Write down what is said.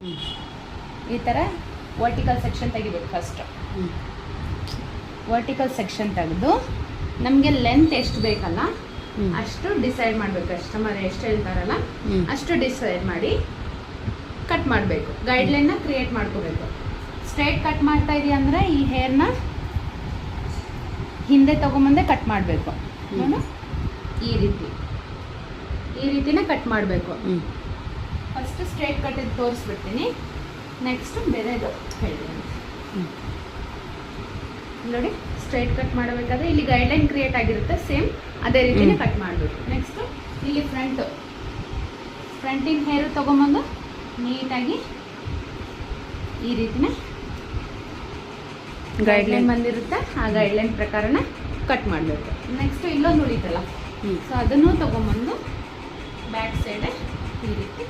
ಈ ಥರ vertical section ತೆಗಿಬೇಕು. ಫಸ್ಟ್ ವರ್ಟಿಕಲ್ ಸೆಕ್ಷನ್ ತೆಗೆದು ನಮಗೆ ಲೆಂತ್ ಎಷ್ಟು ಬೇಕಲ್ಲ ಅಷ್ಟು ಡಿಸೈಡ್ ಮಾಡಬೇಕು. ಕಸ್ಟಮರ್ ಎಷ್ಟು ಹೇಳ್ತಾರಲ್ಲ ಅಷ್ಟು ಡಿಸೈಡ್ ಮಾಡಿ ಕಟ್ ಮಾಡಬೇಕು. ಗೈಡ್ಲೈನ್ನ ಕ್ರಿಯೇಟ್ ಮಾಡ್ಕೋಬೇಕು. ಸ್ಟ್ರೈಟ್ ಕಟ್ ಮಾಡ್ತಾ ಇದೀಯ ಅಂದರೆ ಈ ಹೇರ್ನ ಹಿಂದೆ ತಗೊಂಬಂದೆ ಕಟ್ ಮಾಡಬೇಕು. ಈ ರೀತಿನ ಕಟ್ ಮಾಡಬೇಕು. ಫಸ್ಟ್ ಸ್ಟ್ರೈಟ್ ಕಟ್ ತೋರಿಸ್ಬಿಡ್ತೀನಿ, ನೆಕ್ಸ್ಟ್ ಬೇರೆದು ಹೇಳ್ತೀನಿ. ನೋಡಿ, ಸ್ಟ್ರೈಟ್ ಕಟ್ ಮಾಡಬೇಕಾದ್ರೆ ಇಲ್ಲಿ ಗೈಡ್ಲೈನ್ ಕ್ರಿಯೇಟ್ ಆಗಿರುತ್ತೆ, ಸೇಮ್ ಅದೇ ರೀತಿನೇ ಕಟ್ ಮಾಡಬೇಕು. ನೆಕ್ಸ್ಟ್ ಇಲ್ಲಿ ಫ್ರಂಟಿನ ಹೇರು ತೊಗೊಂಬಂದು ನೀಟಾಗಿ ಈ ರೀತಿನೇ ಗೈಡ್ಲೈನ್ ಬಂದಿರುತ್ತೆ, ಆ ಗೈಡ್ಲೈನ್ ಪ್ರಕಾರನ ಕಟ್ ಮಾಡಬೇಕು. ನೆಕ್ಸ್ಟ್ ಇಲ್ಲೊಂದು ಉಳಿತಲ್ಲ, ಸೊ ಅದನ್ನು ತೊಗೊಂಬಂದು ಬ್ಯಾಕ್ ಸೈಡ್ ಈ ರೀತಿ